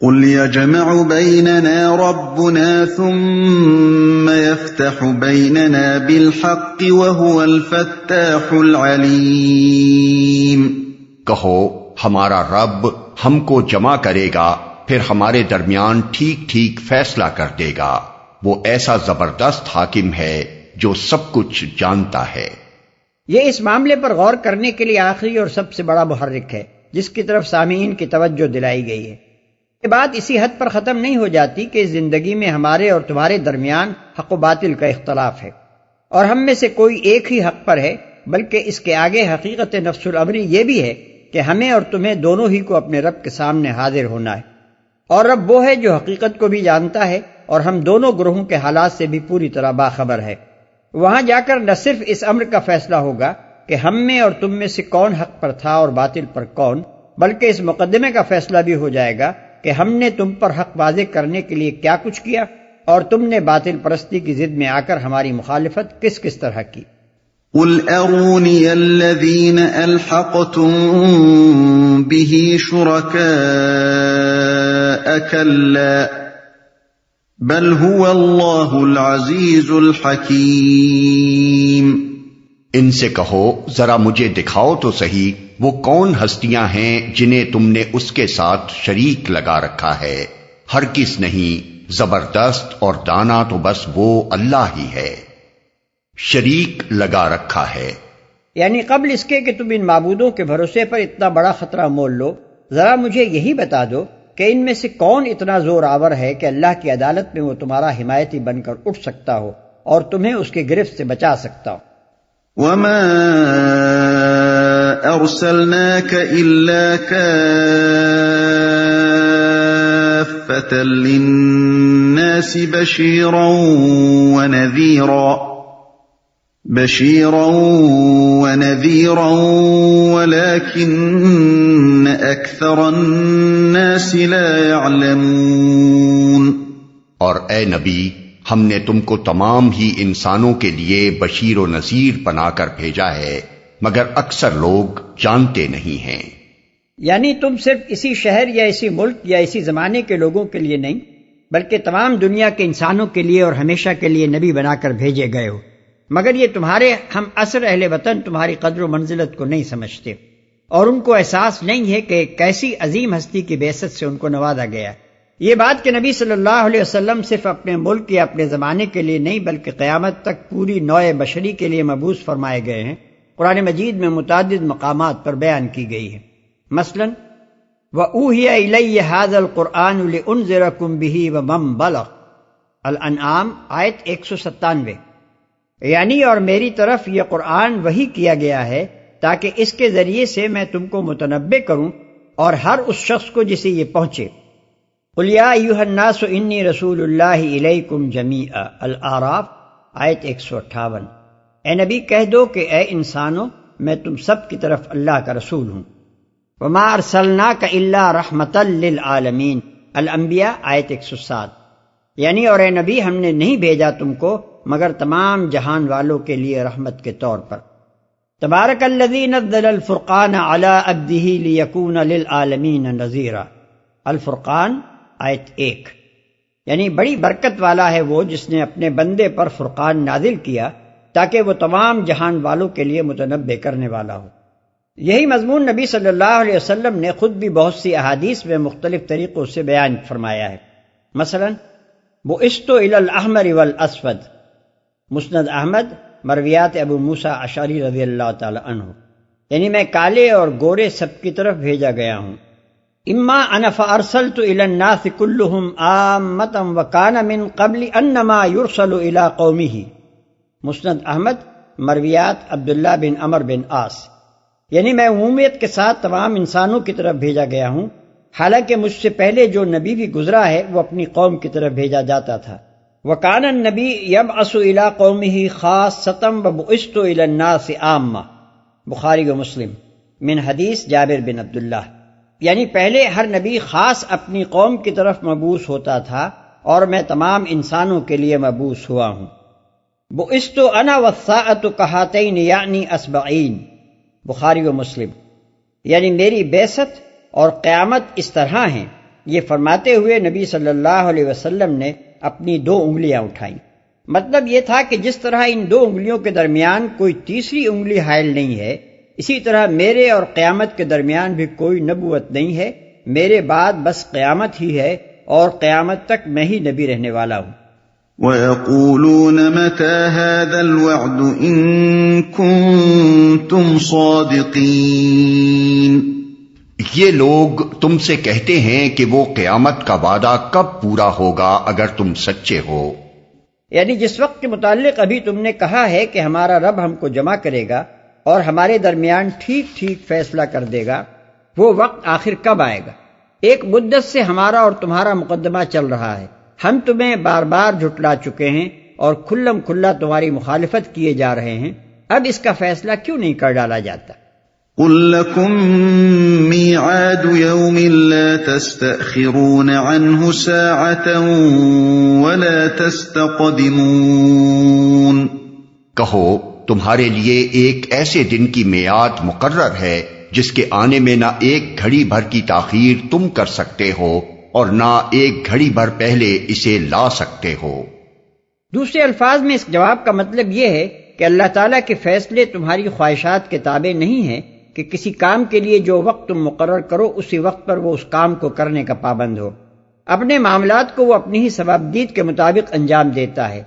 قل يجمع بيننا ربنا ثم يفتح بيننا بالحق وهو الفتاح العليم۔ کہو ہمارا رب ہم کو جمع کرے گا، پھر ہمارے درمیان ٹھیک ٹھیک فیصلہ کر دے گا، وہ ایسا زبردست حاکم ہے جو سب کچھ جانتا ہے۔ یہ اس معاملے پر غور کرنے کے لیے آخری اور سب سے بڑا محرک ہے جس کی طرف سامعین کی توجہ دلائی گئی ہے۔ یہ بات اسی حد پر ختم نہیں ہو جاتی کہ اس زندگی میں ہمارے اور تمہارے درمیان حق و باطل کا اختلاف ہے، اور ہم میں سے کوئی ایک ہی حق پر ہے، بلکہ اس کے آگے حقیقت نفس الامری یہ بھی ہے کہ ہمیں اور تمہیں دونوں ہی کو اپنے رب کے سامنے حاضر ہونا ہے، اور رب وہ ہے جو حقیقت کو بھی جانتا ہے اور ہم دونوں گروہوں کے حالات سے بھی پوری طرح باخبر ہے۔ وہاں جا کر نہ صرف اس امر کا فیصلہ ہوگا کہ ہم میں اور تم میں سے کون حق پر تھا اور باطل پر کون، بلکہ اس مقدمے کا فیصلہ بھی ہو جائے گا کہ ہم نے تم پر حق واضح کرنے کے لیے کیا کچھ کیا اور تم نے باطل پرستی کی ضد میں آ کر ہماری مخالفت کس کس طرح کی۔ قل ارونی الذین الحقتم به شرکاء کلا بل هو اللہ العزیز الحکیم۔ ان سے کہو ذرا مجھے دکھاؤ تو صحیح وہ کون ہستیاں ہیں جنہیں تم نے اس کے ساتھ شریک لگا رکھا ہے، ہرگز نہیں، زبردست اور دانا تو بس وہ اللہ ہی ہے، شریک لگا رکھا ہے۔ یعنی قبل اس کے کہ تم ان معبودوں کے بھروسے پر اتنا بڑا خطرہ مول لو، ذرا مجھے یہی بتا دو کہ ان میں سے کون اتنا زور آور ہے کہ اللہ کی عدالت میں وہ تمہارا حمایتی بن کر اٹھ سکتا ہو اور تمہیں اس کی گرفت سے بچا سکتا ہو۔ وما ارسلناك الا كافة للناس بشيرا ونذيرا ولكن اكثر الناس لا يعلمون۔ اور اے نبی، ہم نے تم کو تمام ہی انسانوں کے لیے بشیر و نذیر بنا کر بھیجا ہے، مگر اکثر لوگ جانتے نہیں ہیں۔ یعنی تم صرف اسی شہر یا اسی ملک یا اسی زمانے کے لوگوں کے لیے نہیں، بلکہ تمام دنیا کے انسانوں کے لیے اور ہمیشہ کے لیے نبی بنا کر بھیجے گئے ہو، مگر یہ تمہارے ہم عصر اہل وطن تمہاری قدر و منزلت کو نہیں سمجھتے، اور ان کو احساس نہیں ہے کہ کیسی عظیم ہستی کی بعثت سے ان کو نوازا گیا۔ یہ بات کہ نبی صلی اللہ علیہ وسلم صرف اپنے ملک یا اپنے زمانے کے لیے نہیں بلکہ قیامت تک پوری نوع بشری کے لیے مبعوث فرمائے گئے ہیں، قرآن مجید میں متعدد مقامات پر بیان کی گئی ہے۔ مثلا وَأُوحِيَ إِلَيَّ هَذَا الْقُرْآنُ لِأُنذِرَكُم بِهِ وَمَن بَلَغَ، الانعام آیت 197۔ یعنی اور میری طرف یہ قرآن وحی کیا گیا ہے تاکہ اس کے ذریعے سے میں تم کو متنبع کروں اور ہر اس شخص کو جسے یہ پہنچے۔ قُلْ يَا أَيُّهَا النَّاسُ إِنِّي رَسُولُ اللَّهِ إِلَيْكُمْ جَمِيعًا، الاعراف آیت 158۔ اے نبی کہہ دو کہ اے انسانوں، میں تم سب کی طرف اللہ کا رسول ہوں۔ وَمَا أَرْسَلْنَاكَ إِلَّا رَحْمَةً لِّلْعَالَمِينَ، الانبیاء آیت 107۔ یعنی اور اے نبی ہم نے نہیں بھیجا تم کو مگر تمام جہان والوں کے لیے رحمت کے طور پر۔ تبارک الذی نزل الفرقان علی عبدہ لیکون للعالمین نذیرا، الفرقان آیت 1۔ یعنی بڑی برکت والا ہے وہ جس نے اپنے بندے پر فرقان نازل کیا تاکہ وہ تمام جہان والوں کے لیے متنبع کرنے والا ہو۔ یہی مضمون نبی صلی اللہ علیہ وسلم نے خود بھی بہت سی احادیث میں مختلف طریقوں سے بیان فرمایا ہے۔ مثلا بعثت الی الاحمر والاسود، مسند احمد، مرویات ابو موسیٰ اشعری رضی اللہ تعالی عنہ، یعنی میں کالے اور گورے سب کی طرف بھیجا گیا ہوں۔ اما انا فارسلت الی الناس كلهم عامة وكان من قبل انما يرسل الى قومه، مسند احمد، مرویات عبداللہ بن عمر بن عاص، یعنی میں عمومیت کے ساتھ تمام انسانوں کی طرف بھیجا گیا ہوں، حالانکہ مجھ سے پہلے جو نبی بھی گزرا ہے وہ اپنی قوم کی طرف بھیجا جاتا تھا۔ وَكَانَ النَّبِيُّ يَبْعَثُ إِلَىٰ قَوْمِهِ خَاصَّةً وَبُعِثْتُ إِلَى النَّاسِ عَامَّةً، بخاری و مسلم، من حدیث جابر بن عبداللہ۔ یعنی پہلے ہر نبی خاص اپنی قوم کی طرف مبعوث ہوتا تھا اور میں تمام انسانوں کے لیے مبعوث ہوا ہوں۔ بُعِثْتُ أَنَا وَالسَّاعَةُ كَهَاتَيْنِ یعنی اصبعین، بخاری و مسلم، یعنی میری بعثت اور قیامت اس طرح ہیں یہ فرماتے ہوئے نبی صلی اللہ علیہ وسلم نے اپنی 2 انگلیاں اٹھائیں۔ مطلب یہ تھا کہ جس طرح ان 2 انگلیوں کے درمیان کوئی تیسری انگلی حائل نہیں ہے، اسی طرح میرے اور قیامت کے درمیان بھی کوئی نبوت نہیں ہے، میرے بعد بس قیامت ہی ہے اور قیامت تک میں ہی نبی رہنے والا ہوں۔ وَيَقُولُونَ مَتَى هَذَا الْوَعْدُ إِن كُنتُمْ صَادِقِينَ۔ یہ لوگ تم سے کہتے ہیں کہ وہ قیامت کا وعدہ کب پورا ہوگا اگر تم سچے ہو۔ یعنی جس وقت کے متعلق ابھی تم نے کہا ہے کہ ہمارا رب ہم کو جمع کرے گا اور ہمارے درمیان ٹھیک ٹھیک فیصلہ کر دے گا، وہ وقت آخر کب آئے گا؟ ایک مدت سے ہمارا اور تمہارا مقدمہ چل رہا ہے، ہم تمہیں بار بار جھٹلا چکے ہیں اور کھلم کھلا تمہاری مخالفت کیے جا رہے ہیں، اب اس کا فیصلہ کیوں نہیں کر ڈالا جاتا؟ قُل لَّكُم مِّيعَادُ يَوْمٍ لَّا تَسْتَأْخِرُونَ عَنْهُ سَاعَةً وَلَا تَسْتَقْدِمُونَ۔ کہو تمہارے لیے ایک ایسے دن کی میعاد مقرر ہے جس کے آنے میں نہ ایک گھڑی بھر کی تاخیر تم کر سکتے ہو اور نہ ایک گھڑی بھر پہلے اسے لا سکتے ہو۔ دوسرے الفاظ میں اس جواب کا مطلب یہ ہے کہ اللہ تعالیٰ کے فیصلے تمہاری خواہشات کے تابع نہیں ہیں کہ کسی کام کے لیے جو وقت تم مقرر کرو اسی وقت پر وہ اس کام کو کرنے کا پابند ہو۔ اپنے معاملات کو وہ اپنی ہی ثوابدید کے مطابق انجام دیتا ہے۔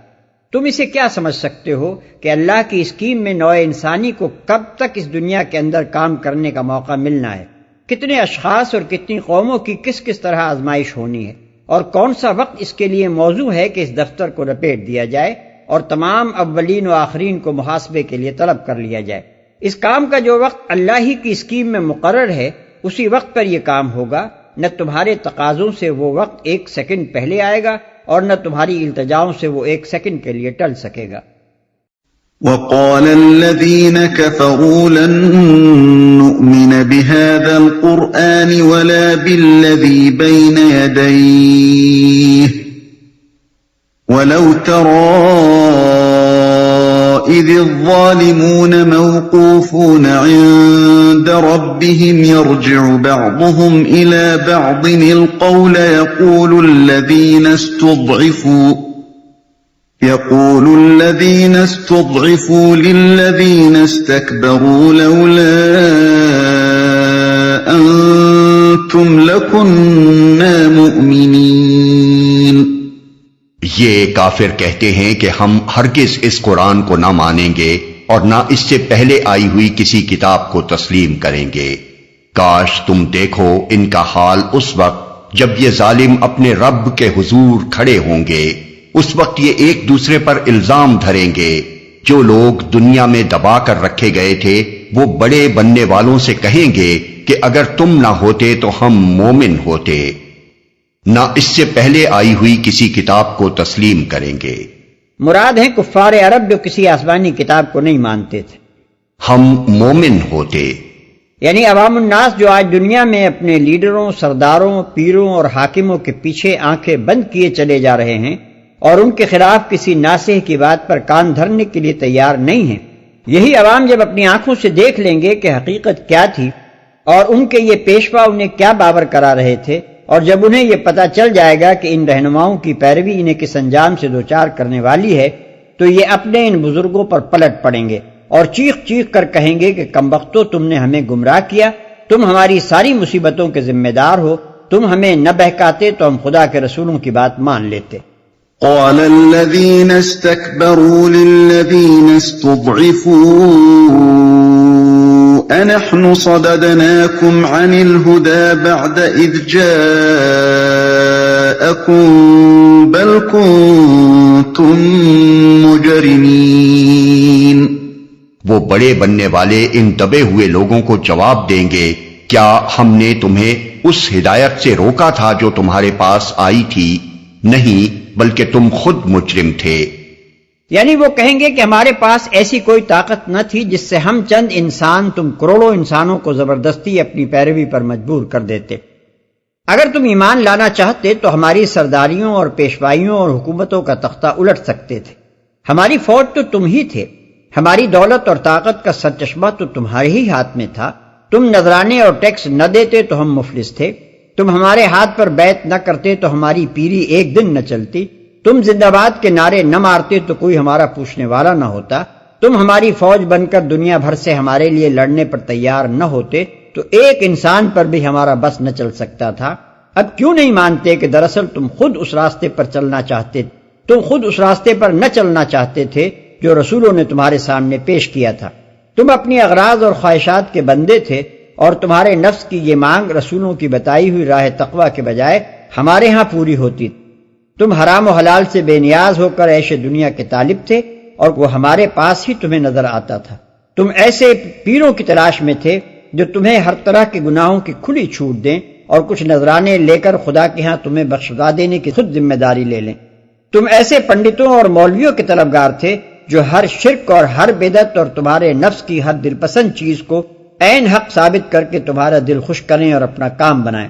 تم اسے کیا سمجھ سکتے ہو کہ اللہ کی اسکیم میں نوع انسانی کو کب تک اس دنیا کے اندر کام کرنے کا موقع ملنا ہے، کتنے اشخاص اور کتنی قوموں کی کس کس طرح آزمائش ہونی ہے، اور کون سا وقت اس کے لیے موزوں ہے کہ اس دفتر کو لپیٹ دیا جائے اور تمام اولین و آخرین کو محاسبے کے لیے طلب کر لیا جائے۔ اس کام کا جو وقت اللہ ہی کی اسکیم میں مقرر ہے اسی وقت پر یہ کام ہوگا، نہ تمہارے تقاضوں سے وہ وقت 1 سیکنڈ پہلے آئے گا اور نہ تمہاری التجاؤں سے وہ 1 سیکنڈ کے لیے ٹل سکے گا۔ وَقَالَ الَّذِينَ كَفَرُوا لَن نُّؤْمِنَ بِهَذَا الْقُرْآنِ وَلَا بِالَّذِي بَيْنَ يَدَيْهِ وَلَوْ تَرَىٰ إِذِ الظَّالِمُونَ مَوْقُوفُونَ عِندَ رَبِّهِمْ يَرْجِعُ بَعْضُهُمْ إِلَىٰ بَعْضٍ الْقَوْلَ يقول الذين استضعفوا للذين استكبروا لولا أنتم لكنا مؤمنين۔ یہ کافر کہتے ہیں کہ ہم ہرگز اس قرآن کو نہ مانیں گے اور نہ اس سے پہلے آئی ہوئی کسی کتاب کو تسلیم کریں گے۔ کاش تم دیکھو ان کا حال اس وقت جب یہ ظالم اپنے رب کے حضور کھڑے ہوں گے، اس وقت یہ ایک دوسرے پر الزام دھریں گے۔ جو لوگ دنیا میں دبا کر رکھے گئے تھے وہ بڑے بننے والوں سے کہیں گے کہ اگر تم نہ ہوتے تو ہم مومن ہوتے، نہ اس سے پہلے آئی ہوئی کسی کتاب کو تسلیم کریں گے۔ مراد ہیں کفار عرب جو کسی آسمانی کتاب کو نہیں مانتے تھے۔ ہم مومن ہوتے یعنی عوام الناس جو آج دنیا میں اپنے لیڈروں، سرداروں، پیروں اور حاکموں کے پیچھے آنکھیں بند کیے چلے جا رہے ہیں اور ان کے خلاف کسی ناصح کی بات پر کان دھرنے کے لیے تیار نہیں ہیں، یہی عوام جب اپنی آنکھوں سے دیکھ لیں گے کہ حقیقت کیا تھی اور ان کے یہ پیشوا انہیں کیا باور کرا رہے تھے، اور جب انہیں یہ پتہ چل جائے گا کہ ان رہنماؤں کی پیروی انہیں کس انجام سے دوچار کرنے والی ہے، تو یہ اپنے ان بزرگوں پر پلٹ پڑیں گے اور چیخ چیخ کر کہیں گے کہ کمبختو تم نے ہمیں گمراہ کیا، تم ہماری ساری مصیبتوں کے ذمہ دار ہو، تم ہمیں نہ بہکاتے تو ہم خدا کے رسولوں کی بات مان لیتے۔ قال الذين استكبروا للذين استضعفوا أنحن صددناكم عن الهدى بعد إذ جاءكم بل كنتم مجرمين۔ وہ بڑے بننے والے ان دبے ہوئے لوگوں کو جواب دیں گے، کیا ہم نے تمہیں اس ہدایت سے روکا تھا جو تمہارے پاس آئی تھی؟ نہیں، بلکہ تم خود مجرم تھے۔ یعنی وہ کہیں گے کہ ہمارے پاس ایسی کوئی طاقت نہ تھی جس سے ہم چند انسان تم کروڑوں انسانوں کو زبردستی اپنی پیروی پر مجبور کر دیتے۔ اگر تم ایمان لانا چاہتے تو ہماری سرداریوں اور پیشوائیوں اور حکومتوں کا تختہ الٹ سکتے تھے۔ ہماری فوج تو تم ہی تھے، ہماری دولت اور طاقت کا سرچشمہ تو تمہارے ہی ہاتھ میں تھا، تم نذرانے اور ٹیکس نہ دیتے تو ہم مفلس تھے، تم ہمارے ہاتھ پر بیعت نہ کرتے تو ہماری پیری ایک دن نہ چلتی، تم زندہ باد کے نعرے نہ مارتے تو کوئی ہمارا پوچھنے والا نہ ہوتا، تم ہماری فوج بن کر دنیا بھر سے ہمارے لیے لڑنے پر تیار نہ ہوتے تو ایک انسان پر بھی ہمارا بس نہ چل سکتا تھا۔ اب کیوں نہیں مانتے کہ دراصل تم خود اس راستے پر چلنا چاہتے، تم خود اس راستے پر نہ چلنا چاہتے تھے جو رسولوں نے تمہارے سامنے پیش کیا تھا۔ تم اپنی اغراض اور خواہشات کے بندے تھے اور تمہارے نفس کی یہ مانگ رسولوں کی بتائی ہوئی راہ تقویٰ کے بجائے ہمارے ہاں پوری ہوتی۔ تم حرام و حلال سے بے نیاز ہو کر عیش دنیا کے طالب تھے اور وہ ہمارے پاس ہی تمہیں نظر آتا تھا۔ تم ایسے پیروں کی تلاش میں تھے جو تمہیں ہر طرح کے گناہوں کی کھلی چھوٹ دیں اور کچھ نذرانے لے کر خدا کے ہاں تمہیں بخشوا دینے کی خود ذمہ داری لے لیں۔ تم ایسے پنڈتوں اور مولویوں کے طلبگار تھے جو ہر شرک اور ہر بدعت اور تمہارے نفس کی ہر دل پسند چیز کو عین حق ثابت کر کے تمہارا دل خوش کریں اور اپنا کام بنائیں۔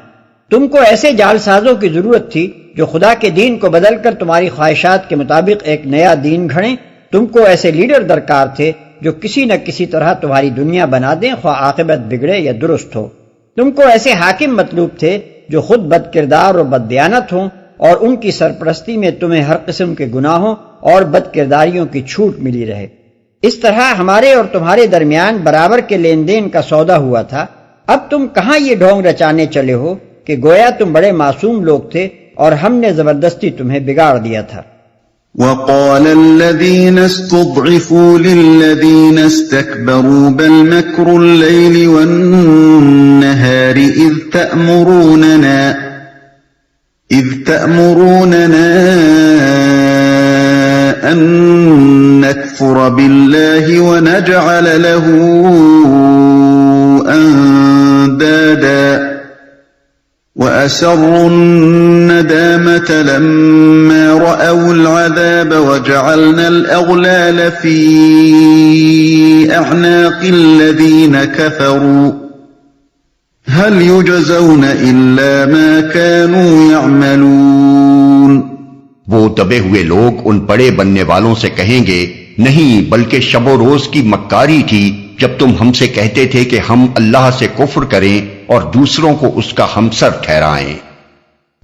تم کو ایسے جال سازوں کی ضرورت تھی جو خدا کے دین کو بدل کر تمہاری خواہشات کے مطابق ایک نیا دین گھڑیں۔ تم کو ایسے لیڈر درکار تھے جو کسی نہ کسی طرح تمہاری دنیا بنا دیں، خواہ عاقبت بگڑے یا درست ہو۔ تم کو ایسے حاکم مطلوب تھے جو خود بد کردار اور بد دیانت ہوں اور ان کی سرپرستی میں تمہیں ہر قسم کے گناہوں اور بد کرداریوں کی چھوٹ ملی رہے۔ اس طرح ہمارے اور تمہارے درمیان برابر کے لین دین کا سودا ہوا تھا۔ اب تم کہاں یہ ڈھونگ رچانے چلے ہو کہ گویا تم بڑے معصوم لوگ تھے اور ہم نے زبردستی تمہیں بگاڑ دیا تھا۔ وقال الذين استضعفوا للذين استكبروا بل مكر الليل والنهار إذ تأمروننا أن نكفر بالله ونجعل له أندادا وأسروا الندامة لما رأوا العذاب وجعلنا الأغلال في أعناق الذين كفروا هل يجزون إلا ما كانوا يعملون۔ وہ دبے ہوئے لوگ ان بڑے بننے والوں سے کہیں گے، نہیں بلکہ شب و روز کی مکاری تھی جب تم ہم سے کہتے تھے کہ ہم اللہ سے کفر کریں اور دوسروں کو اس کا ہمسر ٹھہرائیں۔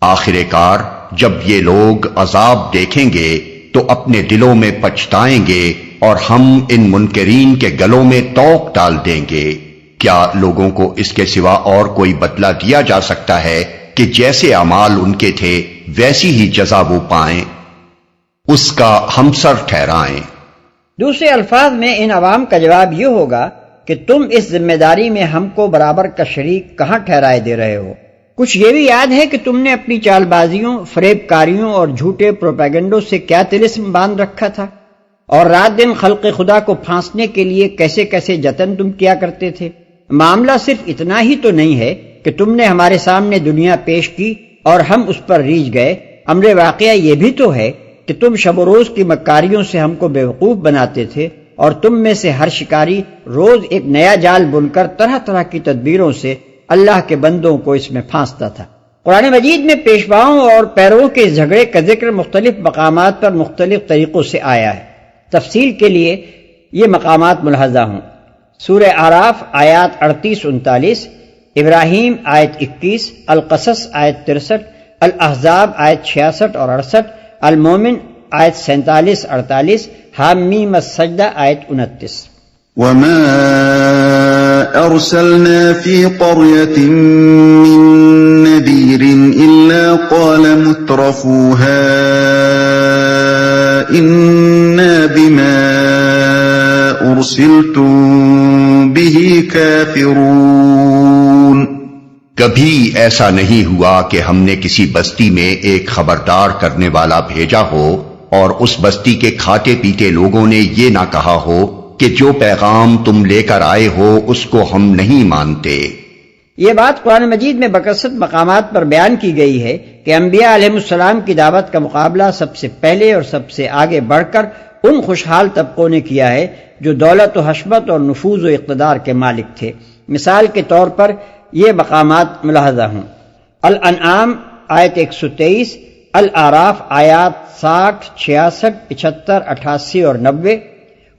آخر کار جب یہ لوگ عذاب دیکھیں گے تو اپنے دلوں میں پچھتائیں گے اور ہم ان منکرین کے گلوں میں توق ڈال دیں گے۔ کیا لوگوں کو اس کے سوا اور کوئی بدلہ دیا جا سکتا ہے کہ جیسے اعمال ان کے تھے ویسی ہی جزا وہ پائیں، اس کا ہمسر ٹھہرائیں۔ دوسرے الفاظ میں ان عوام کا جواب یہ ہوگا کہ تم اس ذمہ داری میں ہم کو برابر کا شریک کہاں ٹھہرائے دے رہے ہو۔ کچھ یہ بھی یاد ہے کہ تم نے اپنی چال بازیوں، فریب کاریوں اور جھوٹے پروپیگنڈوں سے کیا طلسم باندھ رکھا تھا، اور رات دن خلق خدا کو پھانسنے کے لیے کیسے کیسے جتن تم کیا کرتے تھے۔ معاملہ صرف اتنا ہی تو نہیں ہے کہ تم نے ہمارے سامنے دنیا پیش کی اور ہم اس پر ریجھ گئے، امر واقعہ یہ بھی تو ہے کہ تم شب و روز کی مکاریوں سے ہم کو بیوقوف بناتے تھے اور تم میں سے ہر شکاری روز ایک نیا جال بن کر طرح طرح کی تدبیروں سے اللہ کے بندوں کو اس میں پھانستا تھا۔ قرآن مجید میں پیشواؤں اور پیرووں کے جھگڑے کا ذکر مختلف مقامات پر مختلف طریقوں سے آیا ہے۔ تفصیل کے لیے یہ مقامات ملاحظہ ہوں۔ سورہ اعراف آیات 38-39، ابراہیم آیت 21، القصص آیت 63، الاحزاب آیت 66 اور 68، المومن آیت 47-48، حامیم السجدہ آیت 29۔ وما أرسلنا في قرية من نذير إلا قال مترفوها إنا بما أرسلتم به كافرون۔ کبھی ایسا نہیں ہوا کہ ہم نے کسی بستی میں ایک خبردار کرنے والا بھیجا ہو اور اس بستی کے کھاتے پیتے لوگوں نے یہ نہ کہا ہو کہ جو پیغام تم لے کر آئے ہو اس کو ہم نہیں مانتے۔ یہ بات قرآن مجید میں بکثرت مقامات پر بیان کی گئی ہے کہ انبیاء علیہ السلام کی دعوت کا مقابلہ سب سے پہلے اور سب سے آگے بڑھ کر ان خوشحال طبقوں نے کیا ہے جو دولت و حشمت اور نفوذ و اقتدار کے مالک تھے۔ مثال کے طور پر یہ مقامات ملاحظہ ہوں۔ الانعام آیت 123، الاعراف آیات 60، 66، 75، 88 اور 90،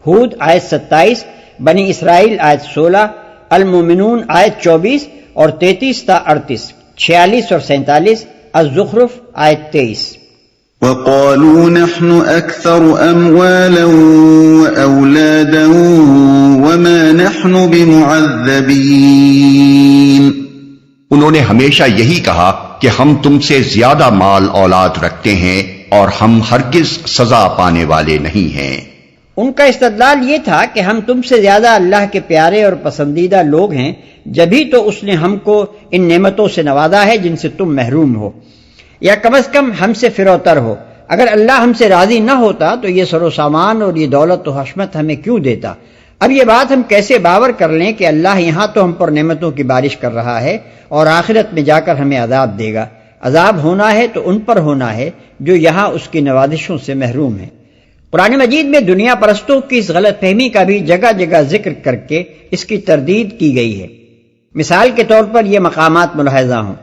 ہود آیت 27، بنی اسرائیل آیت 16، المومنون آیت 24 اور 33 تا 38۔ 46 اور 47، الزخرف آیت 23۔ وقالوا نحن أكثر أموالا وأولادا وما نحن بمعذبين۔ انہوں نے ہمیشہ یہی کہا کہ ہم تم سے زیادہ مال اولاد رکھتے ہیں اور ہم ہرگز سزا پانے والے نہیں ہیں۔ ان کا استدلال یہ تھا کہ ہم تم سے زیادہ اللہ کے پیارے اور پسندیدہ لوگ ہیں، جبھی تو اس نے ہم کو ان نعمتوں سے نوازا ہے جن سے تم محروم ہو، یا کم از کم ہم سے فروتر ہو۔ اگر اللہ ہم سے راضی نہ ہوتا تو یہ سر و سامان اور یہ دولت و حشمت ہمیں کیوں دیتا؟ اب یہ بات ہم کیسے باور کر لیں کہ اللہ یہاں تو ہم پر نعمتوں کی بارش کر رہا ہے اور آخرت میں جا کر ہمیں عذاب دے گا؟ عذاب ہونا ہے تو ان پر ہونا ہے جو یہاں اس کی نوازشوں سے محروم ہیں۔ قرآن مجید میں دنیا پرستوں کی اس غلط فہمی کا بھی جگہ جگہ ذکر کر کے اس کی تردید کی گئی ہے۔ مثال کے طور پر یہ مقامات ملاحظہ ہوں: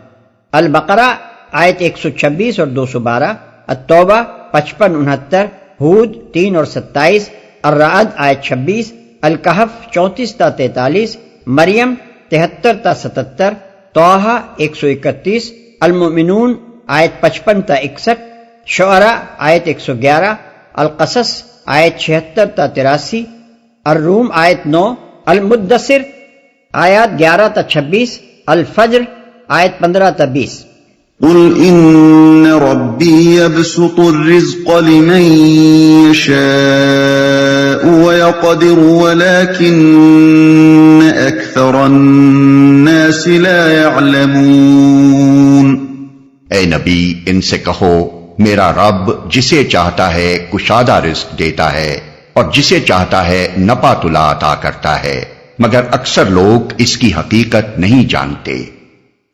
البقرہ آیت 126 اور 212، التوبہ 55-69، ہود 3 اور 27، الرعد آیت 26، الکہف 34 تا 43، مریم 73 تا 77، طٰہٰ 131، المؤمنون آیت 55 تا 61، شعراء آیت 111، القصص آیت 76 تا 83، الروم آیت 9، المدثر آیات 11 تا 26، الفجر آیت 15 تا 20۔ قل إن ربي يبسط الرزق لمن يشاء ويقدر ولكن أكثر الناس لا يعلمون۔ اے نبی ان سے کہو میرا رب جسے چاہتا ہے کشادہ رزق دیتا ہے اور جسے چاہتا ہے نپا تلا عطا کرتا ہے، مگر اکثر لوگ اس کی حقیقت نہیں جانتے۔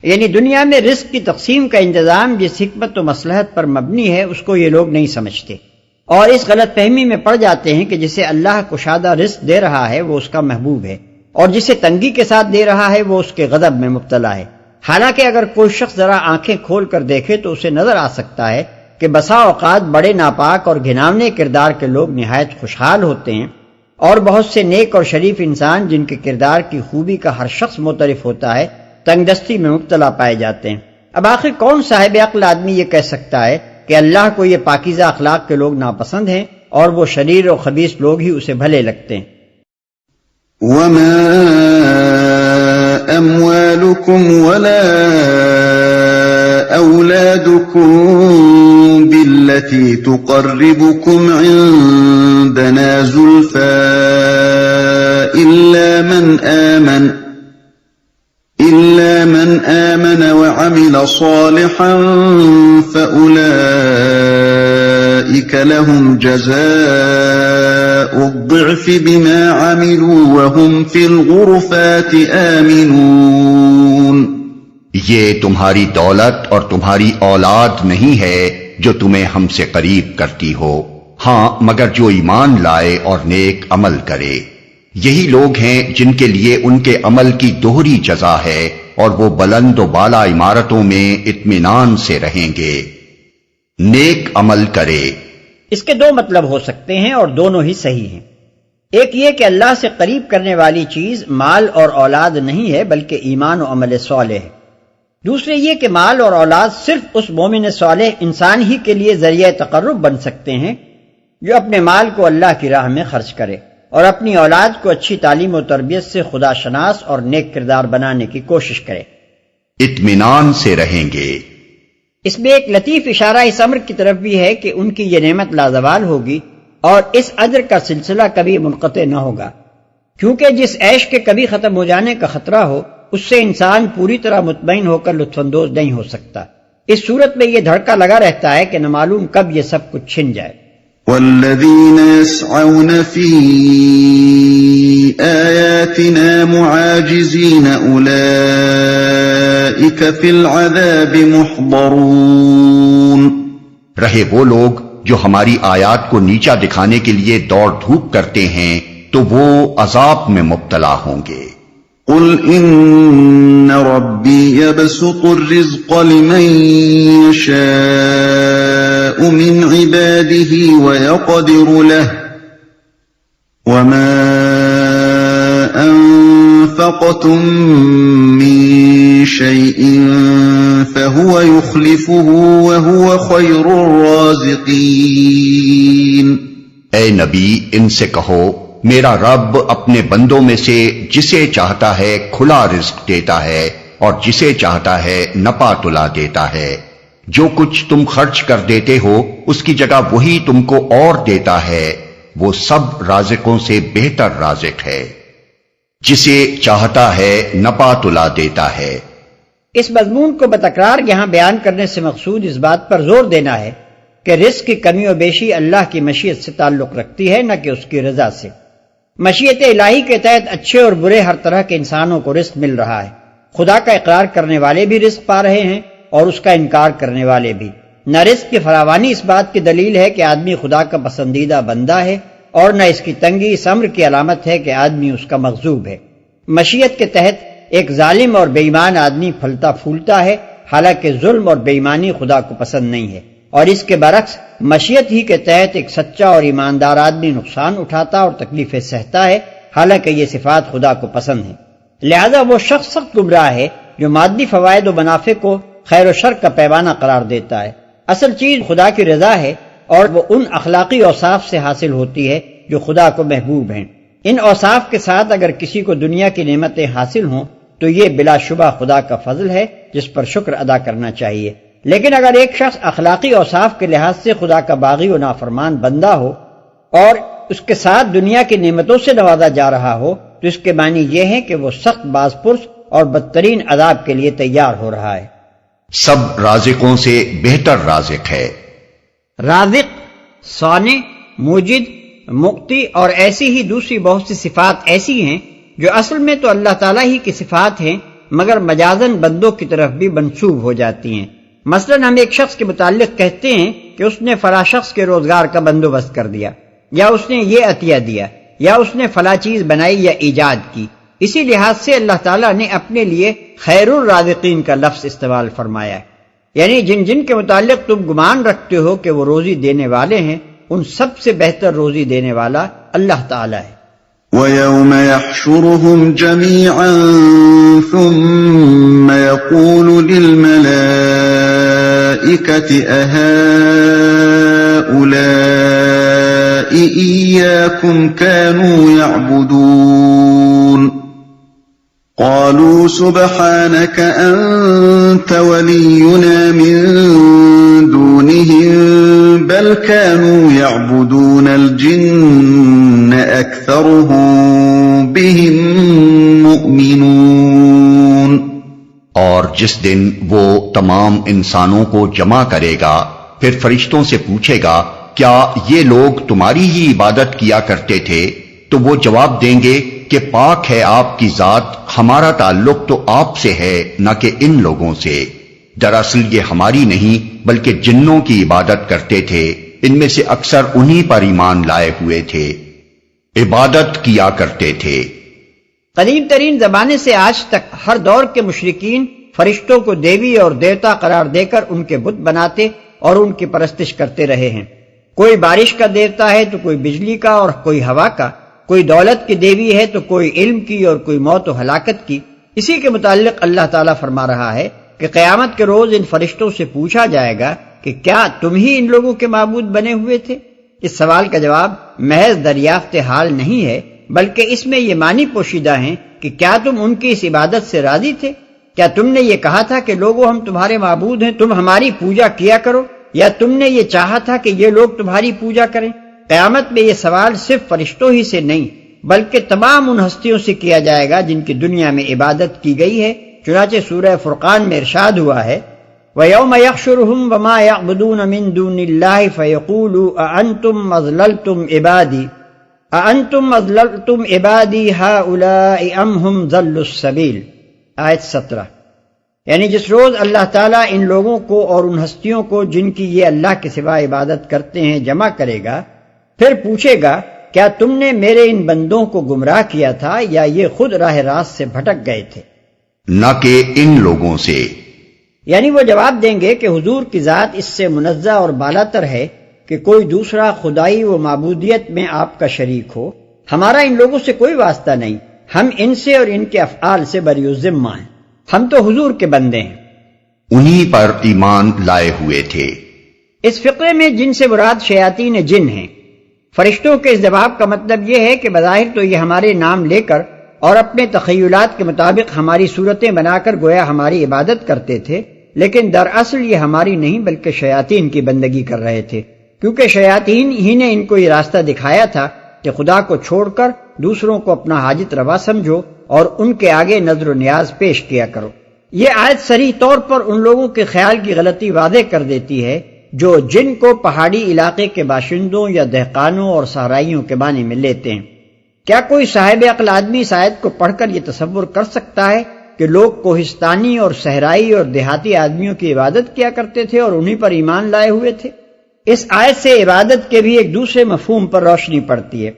یعنی دنیا میں رزق کی تقسیم کا انتظام جس حکمت و مصلحت پر مبنی ہے اس کو یہ لوگ نہیں سمجھتے، اور اس غلط فہمی میں پڑ جاتے ہیں کہ جسے اللہ کشادہ رزق دے رہا ہے وہ اس کا محبوب ہے، اور جسے تنگی کے ساتھ دے رہا ہے وہ اس کے غضب میں مبتلا ہے۔ حالانکہ اگر کوئی شخص ذرا آنکھیں کھول کر دیکھے تو اسے نظر آ سکتا ہے کہ بسا اوقات بڑے ناپاک اور گھناونے کردار کے لوگ نہایت خوشحال ہوتے ہیں، اور بہت سے نیک اور شریف انسان جن کے کردار کی خوبی کا ہر شخص معترف ہوتا ہے تنگ دستی میں مبتلا پائے جاتے ہیں۔ اب آخر کون صاحب عقل آدمی یہ کہہ سکتا ہے کہ اللہ کو یہ پاکیزہ اخلاق کے لوگ ناپسند ہیں اور وہ شریر و خبیث لوگ ہی اسے بھلے لگتے ہیں؟ وما أموالكم ولا أولادكم بالتي تقربكم عندنا زلفى إلا من آمن وعمل صالحا فأولئك لهم جزاء الضعف بما عملوا وهم في الغرفات آمنون۔ یہ تمہاری دولت اور تمہاری اولاد نہیں ہے جو تمہیں ہم سے قریب کرتی ہو، ہاں مگر جو ایمان لائے اور نیک عمل کرے، یہی لوگ ہیں جن کے لیے ان کے عمل کی دوہری جزا ہے اور وہ بلند و بالا عمارتوں میں اطمینان سے رہیں گے۔ نیک عمل کرے، اس کے دو مطلب ہو سکتے ہیں اور دونوں ہی صحیح ہیں۔ ایک یہ کہ اللہ سے قریب کرنے والی چیز مال اور اولاد نہیں ہے بلکہ ایمان و عمل صالح ہے۔ دوسرے یہ کہ مال اور اولاد صرف اس مومن صالح انسان ہی کے لیے ذریعہ تقرب بن سکتے ہیں جو اپنے مال کو اللہ کی راہ میں خرچ کرے اور اپنی اولاد کو اچھی تعلیم و تربیت سے خدا شناس اور نیک کردار بنانے کی کوشش کرے۔ اطمینان سے رہیں گے، اس میں ایک لطیف اشارہ اس امر کی طرف بھی ہے کہ ان کی یہ نعمت لازوال ہوگی اور اس اجر کا سلسلہ کبھی منقطع نہ ہوگا، کیونکہ جس عیش کے کبھی ختم ہو جانے کا خطرہ ہو اس سے انسان پوری طرح مطمئن ہو کر لطف اندوز نہیں ہو سکتا۔ اس صورت میں یہ دھڑکا لگا رہتا ہے کہ نہ معلوم کب یہ سب کچھ چھن جائے۔ والذین يسعون فی آیاتنا معاجزین اولئک فی العذاب محضرون۔ رہے وہ لوگ جو ہماری آیات کو نیچا دکھانے کے لیے دوڑ دھوپ کرتے ہیں تو وہ عذاب میں مبتلا ہوں گے۔ قل ان ربی یبسط الرزق لمن یشاء من عباده ويقدر له وما انفقتم من شيء فهو يخلفه وهو خير الرازقين۔ اے نبی ان سے کہو میرا رب اپنے بندوں میں سے جسے چاہتا ہے کھلا رزق دیتا ہے اور جسے چاہتا ہے نپا تلا دیتا ہے۔ جو کچھ تم خرچ کر دیتے ہو اس کی جگہ وہی تم کو اور دیتا ہے، وہ سب رازقوں سے بہتر رازق ہے۔ جسے چاہتا ہے نپا تلا دیتا ہے۔ اس مضمون کو بتکرار یہاں بیان کرنے سے مقصود اس بات پر زور دینا ہے کہ رزق کی کمی و بیشی اللہ کی مشیت سے تعلق رکھتی ہے، نہ کہ اس کی رضا سے۔ مشیت الہی کے تحت اچھے اور برے ہر طرح کے انسانوں کو رزق مل رہا ہے۔ خدا کا اقرار کرنے والے بھی رزق پا رہے ہیں اور اس کا انکار کرنے والے بھی۔ نہ رزق کی فراوانی اس بات کی دلیل ہے کہ آدمی خدا کا پسندیدہ بندہ ہے، اور نہ اس کی تنگی اس امر کی علامت ہے کہ آدمی اس کا مغضوب ہے۔ مشیت کے تحت ایک ظالم اور بے ایمان آدمی پھلتا پھولتا ہے، حالانکہ ظلم اور بے ایمانی خدا کو پسند نہیں ہے، اور اس کے برعکس مشیت ہی کے تحت ایک سچا اور ایماندار آدمی نقصان اٹھاتا اور تکلیفیں سہتا ہے، حالانکہ یہ صفات خدا کو پسند ہیں۔ لہذا وہ شخص سخت گمراہ ہے جو مادی فوائد و منافع کو خیر و شر کا پیمانہ قرار دیتا ہے۔ اصل چیز خدا کی رضا ہے، اور وہ ان اخلاقی اوصاف سے حاصل ہوتی ہے جو خدا کو محبوب ہیں۔ ان اوصاف کے ساتھ اگر کسی کو دنیا کی نعمتیں حاصل ہوں تو یہ بلا شبہ خدا کا فضل ہے جس پر شکر ادا کرنا چاہیے۔ لیکن اگر ایک شخص اخلاقی اوصاف کے لحاظ سے خدا کا باغی و نافرمان بندہ ہو اور اس کے ساتھ دنیا کی نعمتوں سے نوازا جا رہا ہو تو اس کے معنی یہ ہے کہ وہ سخت باز پرس اور بدترین عذاب کے لیے تیار ہو رہا ہے۔ سب رازقوں سے بہتر رازق ہے۔ رازق، صانع، موجد، مقتی اور ایسی ہی دوسری بہت سی صفات ایسی ہیں جو اصل میں تو اللہ تعالیٰ ہی کی صفات ہیں مگر مجازاً بندوں کی طرف بھی منسوب ہو جاتی ہیں۔ مثلا ہم ایک شخص کے متعلق کہتے ہیں کہ اس نے فلاں شخص کے روزگار کا بندوبست کر دیا، یا اس نے یہ عطیہ دیا، یا اس نے فلاں چیز بنائی یا ایجاد کی۔ اسی لحاظ سے اللہ تعالیٰ نے اپنے لیے خیر الرازقین کا لفظ استعمال فرمایا ہے، یعنی جن جن کے متعلق تم گمان رکھتے ہو کہ وہ روزی دینے والے ہیں، ان سب سے بہتر روزی دینے والا اللہ تعالیٰ ہے۔ وَيَوْمَ يَحْشُرُهُمْ جَمِيعًا ثُمَّ يَقُولُ لِلْمَلَائِكَةِ أَهَؤُلَاءِ إِيَّاكُمْ كَانُوا يَعْبُدُونَ قَالُوا سُبْحَانَكَ أَنْتَ وَلِيُّنَا مِنْ دُونِهِمْ بَلْ كَانُوا يَعْبُدُونَ الْجِنَّ أَكْثَرُهُمْ بِهِمْ مُؤْمِنُونَ۔ اور جس دن وہ تمام انسانوں کو جمع کرے گا پھر فرشتوں سے پوچھے گا کیا یہ لوگ تمہاری ہی عبادت کیا کرتے تھے؟ تو وہ جواب دیں گے کہ پاک ہے آپ کی ذات، ہمارا تعلق تو آپ سے ہے نہ کہ ان لوگوں سے۔ دراصل یہ ہماری نہیں بلکہ جنوں کی عبادت کرتے تھے، ان میں سے اکثر انہی پر ایمان لائے ہوئے تھے، عبادت کیا کرتے تھے۔ قدیم ترین زمانے سے آج تک ہر دور کے مشرکین فرشتوں کو دیوی اور دیوتا قرار دے کر ان کے بت بناتے اور ان کی پرستش کرتے رہے ہیں۔ کوئی بارش کا دیوتا ہے تو کوئی بجلی کا اور کوئی ہوا کا، کوئی دولت کی دیوی ہے تو کوئی علم کی اور کوئی موت و ہلاکت کی۔ اسی کے متعلق اللہ تعالیٰ فرما رہا ہے کہ قیامت کے روز ان فرشتوں سے پوچھا جائے گا کہ کیا تم ہی ان لوگوں کے معبود بنے ہوئے تھے؟ اس سوال کا جواب محض دریافت حال نہیں ہے، بلکہ اس میں یہ معنی پوشیدہ ہیں کہ کیا تم ان کی اس عبادت سے راضی تھے؟ کیا تم نے یہ کہا تھا کہ لوگوں ہم تمہارے معبود ہیں، تم ہماری پوجا کیا کرو، یا تم نے یہ چاہا تھا کہ یہ لوگ تمہاری پوجا کریں؟ قیامت میں یہ سوال صرف فرشتوں ہی سے نہیں بلکہ تمام ان ہستیوں سے کیا جائے گا جن کی دنیا میں عبادت کی گئی ہے۔ چنانچہ سورہ فرقان میں ارشاد ہوا ہے وَيَوْمَ يَحْشُرُهُمْ وَمَا يَعْبُدُونَ مِن دُونِ اللَّهِ فَيَقُولُوا أَأَنْتُمْ أَضْلَلْتُمْ عِبَادِي هَؤُلَاءِ أَمْ هُمْ ضَلُّوا السَّبِيلَ۔ آیت 17۔ یعنی جس روز اللہ تعالیٰ ان لوگوں کو اور ان ہستیوں کو جن کی یہ اللہ کے سوا عبادت کرتے ہیں جمع کرے گا، پھر پوچھے گا کیا تم نے میرے ان بندوں کو گمراہ کیا تھا یا یہ خود راہ راست سے بھٹک گئے تھے؟ نہ کہ ان لوگوں سے۔ یعنی وہ جواب دیں گے کہ حضور کی ذات اس سے منزہ اور بالاتر ہے کہ کوئی دوسرا خدائی و معبودیت میں آپ کا شریک ہو، ہمارا ان لوگوں سے کوئی واسطہ نہیں، ہم ان سے اور ان کے افعال سے بری الذمہ ہیں، ہم تو حضور کے بندے ہیں۔ انہی پر ایمان لائے ہوئے تھے۔ اس فقرے میں جن سے مراد شیاطین جن ہیں۔ فرشتوں کے اس جواب کا مطلب یہ ہے کہ بظاہر تو یہ ہمارے نام لے کر اور اپنے تخیلات کے مطابق ہماری صورتیں بنا کر گویا ہماری عبادت کرتے تھے، لیکن دراصل یہ ہماری نہیں بلکہ شیاطین کی بندگی کر رہے تھے، کیونکہ شیاطین ہی نے ان کو یہ راستہ دکھایا تھا کہ خدا کو چھوڑ کر دوسروں کو اپنا حاجت روا سمجھو اور ان کے آگے نظر و نیاز پیش کیا کرو۔ یہ آیت صریح طور پر ان لوگوں کے خیال کی غلطی واضح کر دیتی ہے جو جن کو پہاڑی علاقے کے باشندوں یا دہقانوں اور صحرائیوں کے معنی میں لیتے ہیں۔ کیا کوئی صاحب عقل آدمی اس آیت کو پڑھ کر یہ تصور کر سکتا ہے کہ لوگ کوہستانی اور صحرائی اور دیہاتی آدمیوں کی عبادت کیا کرتے تھے اور انہی پر ایمان لائے ہوئے تھے؟ اس آیت سے عبادت کے بھی ایک دوسرے مفہوم پر روشنی پڑتی ہے۔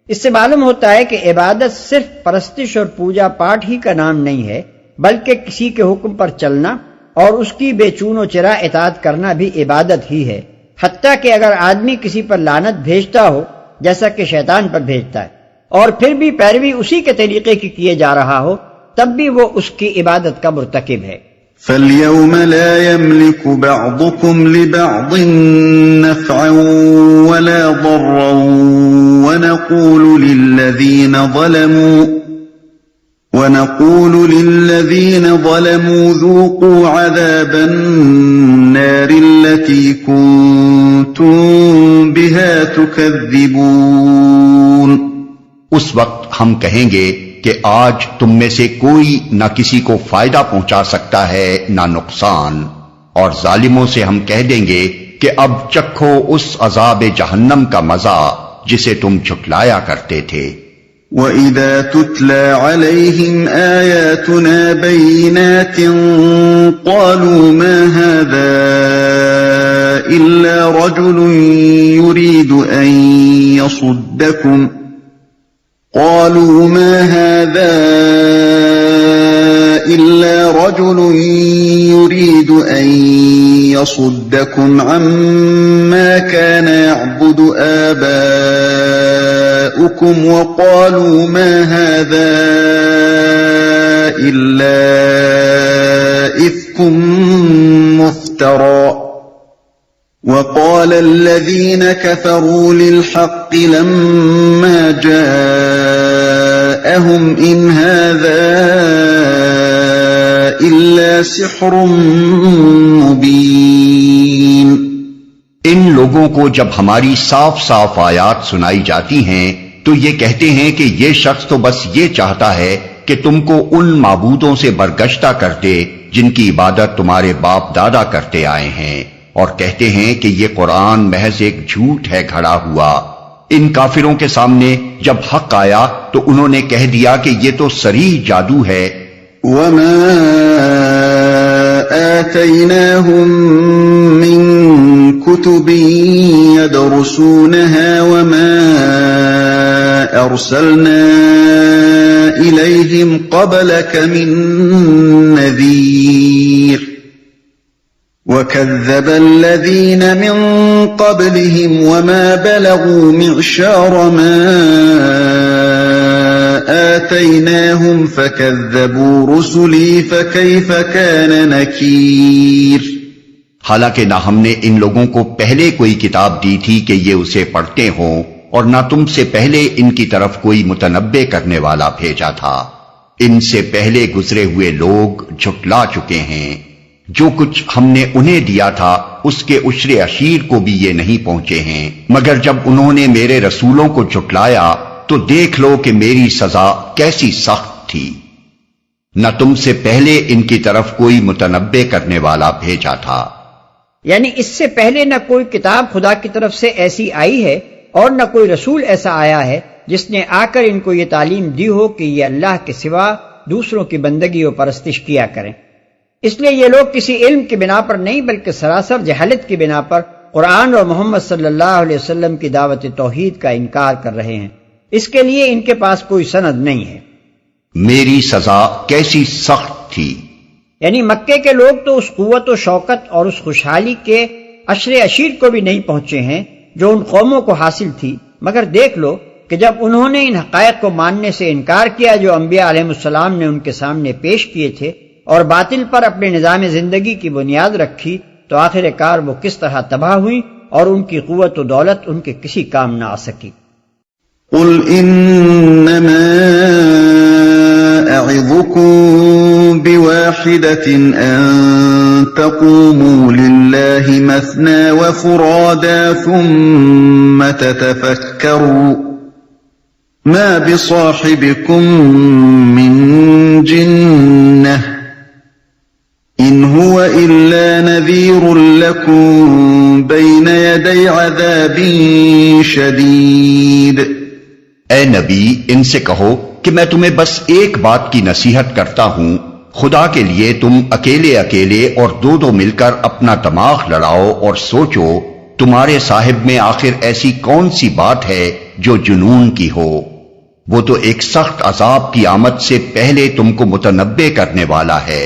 اس سے معلوم ہوتا ہے کہ عبادت صرف پرستش اور پوجا پاٹ ہی کا نام نہیں ہے، بلکہ کسی کے حکم پر چلنا اور اس کی بے چون و چرا اطاعت کرنا بھی عبادت ہی ہے، حتیٰ کہ اگر آدمی کسی پر لعنت بھیجتا ہو جیسا کہ شیطان پر بھیجتا ہے اور پھر بھی پیروی اسی کے طریقے کی کیے جا رہا ہو، تب بھی وہ اس کی عبادت کا مرتکب ہے۔ فَالْيَوْمَ لَا يَمْلِكُ بَعْضُكُمْ لِبَعْضٍ نَفْعًا وَلَا ضَرًّا وَنَقُولُ لِلَّذِينَ ظَلَمُوا ذُوقُوا عَذَابَ النَّارِ الَّتِي كُنتُم بِهَا تُكَذِّبُونَ۔ اس وقت ہم کہیں گے کہ آج تم میں سے کوئی نہ کسی کو فائدہ پہنچا سکتا ہے نہ نقصان، اور ظالموں سے ہم کہہ دیں گے کہ اب چکھو اس عذاب جہنم کا مزہ جسے تم جھٹلایا کرتے تھے۔ وَإِذَا تُتْلَى عَلَيْهِمْ آيَاتُنَا بَيِّنَاتٍ قَالُوا مَا هَذَا إِلَّا رَجُلٌ يُرِيدُ أَن يَصُدَّكُمْ عَمَّا كَانَ يَعْبُدُ آبَاؤُكُمْ وَقَالُوا مَا هَذَا إِلَّا إِفْكٌ مُفْتَرًى وَقَالَ الَّذِينَ كَفَرُوا لِلْحَقِّ لَمَّا جَاءَهُمْ إِنْ هَذَا إِلَّا سِحْرٌ مُبِينٌ۔ ان لوگوں کو جب ہماری صاف صاف آیات سنائی جاتی ہیں تو یہ کہتے ہیں کہ یہ شخص تو بس یہ چاہتا ہے کہ تم کو ان معبودوں سے برگشتہ کر دے جن کی عبادت تمہارے باپ دادا کرتے آئے ہیں، اور کہتے ہیں کہ یہ قرآن محض ایک جھوٹ ہے گھڑا ہوا۔ ان کافروں کے سامنے جب حق آیا تو انہوں نے کہہ دیا کہ یہ تو صریح جادو ہے۔ وَمَا آتَيْنَاهُم مِّن كُتُبٍ يَدْرُسُونَهَا وَمَا أَرْسَلْنَا إِلَيْهِمْ قَبْلَكَ مِن نَّذِيرٍ وَكَذَّبَ الَّذِينَ مِن قَبْلِهِمْ وَمَا بَلَغُوا مِعْشَارَ مَا آتَيْنَاهُمْ فَكَذَّبُوا رُسُلِي فَكَيْفَ كَانَ نَكِيرِ۔ حالانکہ نہ ہم نے ان لوگوں کو پہلے کوئی کتاب دی تھی کہ یہ اسے پڑھتے ہوں، اور نہ تم سے پہلے ان کی طرف کوئی متنبع کرنے والا بھیجا تھا۔ ان سے پہلے گزرے ہوئے لوگ جھٹلا چکے ہیں۔ جو کچھ ہم نے انہیں دیا تھا اس کے عشر عشیر کو بھی یہ نہیں پہنچے ہیں، مگر جب انہوں نے میرے رسولوں کو جھٹلایا تو دیکھ لو کہ میری سزا کیسی سخت تھی۔ نہ تم سے پہلے ان کی طرف کوئی متنبع کرنے والا بھیجا تھا، یعنی اس سے پہلے نہ کوئی کتاب خدا کی طرف سے ایسی آئی ہے اور نہ کوئی رسول ایسا آیا ہے جس نے آ کر ان کو یہ تعلیم دی ہو کہ یہ اللہ کے سوا دوسروں کی بندگی و پرستش کیا کریں۔ اس لیے یہ لوگ کسی علم کی بنا پر نہیں بلکہ سراسر جہالت کی بنا پر قرآن اور محمد صلی اللہ علیہ وسلم کی دعوت توحید کا انکار کر رہے ہیں۔ اس کے لیے ان کے پاس کوئی سند نہیں ہے۔ میری سزا کیسی سخت تھی، یعنی مکے کے لوگ تو اس قوت و شوکت اور اس خوشحالی کے عشر عشیر کو بھی نہیں پہنچے ہیں جو ان قوموں کو حاصل تھی، مگر دیکھ لو کہ جب انہوں نے ان حقائق کو ماننے سے انکار کیا جو انبیاء علیہ السلام نے ان کے سامنے پیش کیے تھے اور باطل پر اپنے نظام زندگی کی بنیاد رکھی تو آخر کار وہ کس طرح تباہ ہوئی اور ان کی قوت و دولت ان کے کسی کام نہ آ سکی۔ قل انما اعظكم بواحدة ان تقوموا لله مثنى وفرادا ثم تتفكروا ما بصاحبكم من جنة ان هو الا نذير لكم بين يدي عذاب شديد۔ اے نبی، ان سے کہو کہ میں تمہیں بس ایک بات کی نصیحت کرتا ہوں، خدا کے لیے تم اکیلے اکیلے اور دو دو مل کر اپنا دماغ لڑاؤ اور سوچو تمہارے صاحب میں آخر ایسی کون سی بات ہے جو جنون کی ہو۔ وہ تو ایک سخت عذاب کی آمد سے پہلے تم کو متنبع کرنے والا ہے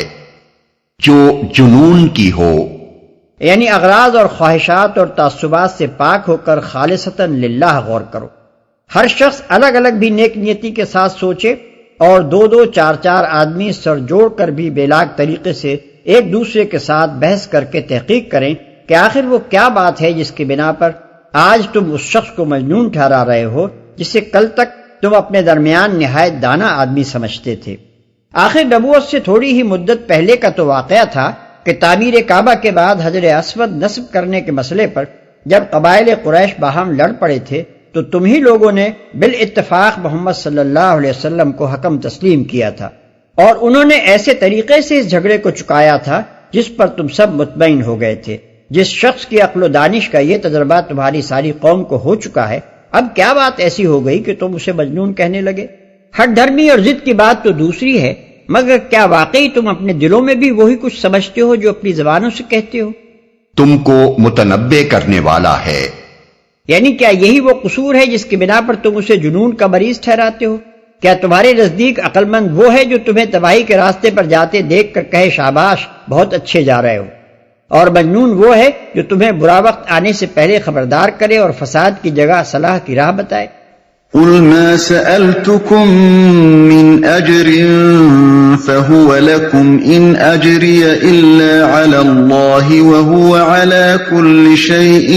جو جنون کی ہو۔ یعنی اغراض اور خواہشات اور تعصبات سے پاک ہو کر خالصتاً للہ غور کرو۔ ہر شخص الگ الگ بھی نیک نیتی کے ساتھ سوچے اور دو دو چار چار آدمی سر جوڑ کر بھی بے لاگ طریقے سے ایک دوسرے کے ساتھ بحث کر کے تحقیق کریں کہ آخر وہ کیا بات ہے جس کی بنا پر آج تم اس شخص کو مجنون ٹھہرا رہے ہو جسے کل تک تم اپنے درمیان نہایت دانا آدمی سمجھتے تھے۔ آخر نبوت سے تھوڑی ہی مدت پہلے کا تو واقعہ تھا کہ تعمیر کعبہ کے بعد حجر اسود نصب کرنے کے مسئلے پر جب قبائل قریش باہم لڑ پڑے تھے تو تم ہی لوگوں نے بالاتفاق محمد صلی اللہ علیہ وسلم کو حکم تسلیم کیا تھا، اور انہوں نے ایسے طریقے سے اس جھگڑے کو چکایا تھا جس پر تم سب مطمئن ہو گئے تھے۔ جس شخص کی عقل و دانش کا یہ تجربہ تمہاری ساری قوم کو ہو چکا ہے، اب کیا بات ایسی ہو گئی کہ تم اسے مجنون کہنے لگے؟ ہٹ دھرمی اور ضد کی بات تو دوسری ہے، مگر کیا واقعی تم اپنے دلوں میں بھی وہی کچھ سمجھتے ہو جو اپنی زبانوں سے کہتے ہو؟ تم کو متنبع کرنے والا ہے۔ یعنی کیا یہی وہ قصور ہے جس کی بنا پر تم اسے جنون کا مریض ٹھہراتے ہو؟ کیا تمہارے نزدیک عقل مند وہ ہے جو تمہیں تباہی کے راستے پر جاتے دیکھ کر کہے شاباش بہت اچھے جا رہے ہو، اور مجنون وہ ہے جو تمہیں برا وقت آنے سے پہلے خبردار کرے اور فساد کی جگہ صلاح کی راہ بتائے؟ قل ما سألتكم من أجر فهو لكم إن أجري إلا على الله وهو على كل شيء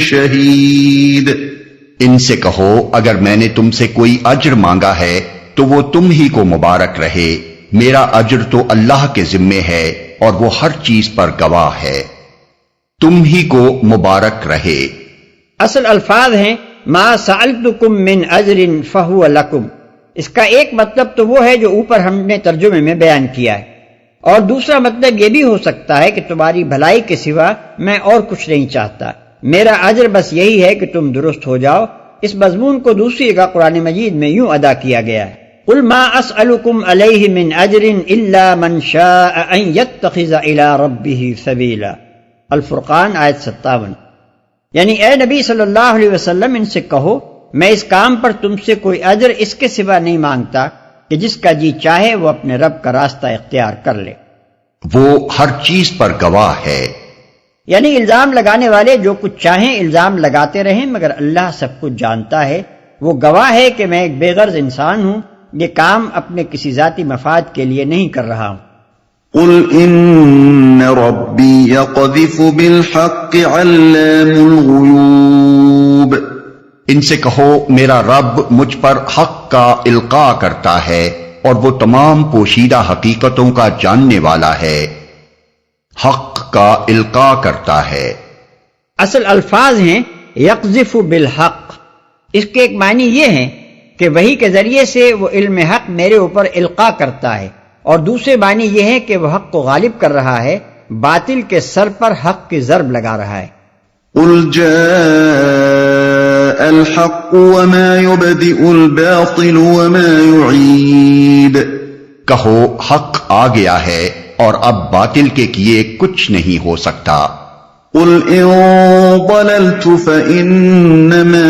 شهيد۔ ان سے کہو اگر میں نے تم سے کوئی اجر مانگا ہے تو وہ تم ہی کو مبارک رہے، میرا اجر تو اللہ کے ذمے ہے اور وہ ہر چیز پر گواہ ہے، تم ہی کو مبارک رہے۔ اصل الفاظ ہیں ما سألتکم من اجر فہو لکم۔ اس کا ایک مطلب تو وہ ہے جو اوپر ہم نے ترجمے میں بیان کیا ہے، اور دوسرا مطلب یہ بھی ہو سکتا ہے کہ تمہاری بھلائی کے سوا میں اور کچھ نہیں چاہتا، میرا اجر بس یہی ہے کہ تم درست ہو جاؤ۔ اس مضمون کو دوسری جگہ قرآن مجید میں یوں ادا کیا گیا ہے، قل ما اسألکم علیہ من اجر الا من شاء ان یتخذ الی ربہ سبیلا، الفرقان آیت 57۔ یعنی اے نبی صلی اللہ علیہ وسلم ان سے کہو میں اس کام پر تم سے کوئی اجر اس کے سوا نہیں مانگتا کہ جس کا جی چاہے وہ اپنے رب کا راستہ اختیار کر لے۔ وہ ہر چیز پر گواہ ہے۔ یعنی الزام لگانے والے جو کچھ چاہیں الزام لگاتے رہیں، مگر اللہ سب کچھ جانتا ہے، وہ گواہ ہے کہ میں ایک بے غرض انسان ہوں، یہ کام اپنے کسی ذاتی مفاد کے لیے نہیں کر رہا ہوں۔ قل ان ربی یقذف بالحق علام الغیوب۔ ان سے کہو میرا رب مجھ پر حق کا القاء کرتا ہے اور وہ تمام پوشیدہ حقیقتوں کا جاننے والا ہے، حق کا القاء کرتا ہے۔ اصل الفاظ ہیں یقذف بالحق، اس کے ایک معنی یہ ہے کہ وحی کے ذریعے سے وہ علم حق میرے اوپر القاء کرتا ہے، اور دوسرے معنی یہ ہے کہ وہ حق کو غالب کر رہا ہے، باطل کے سر پر حق کی ضرب لگا رہا ہے۔ قل جاء الحق وما يبدئ الباطل وما يعيد۔ کہو حق آ گیا ہے اور اب باطل کے کیے کچھ نہیں ہو سکتا۔ قل ان ضللت فانما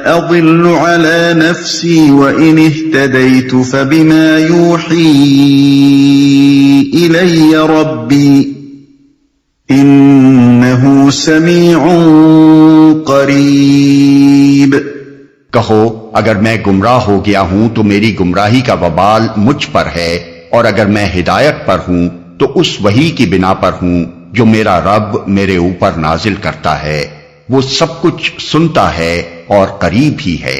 اضل على نفسي وان اهتديت فبما يوحي الي ربي انه سميع قریب۔ کہو اگر میں گمراہ ہو گیا ہوں تو میری گمراہی کا وبال مجھ پر ہے، اور اگر میں ہدایت پر ہوں تو اس وحی کی بنا پر ہوں جو میرا رب میرے اوپر نازل کرتا ہے، وہ سب کچھ سنتا ہے اور قریب ہی ہے۔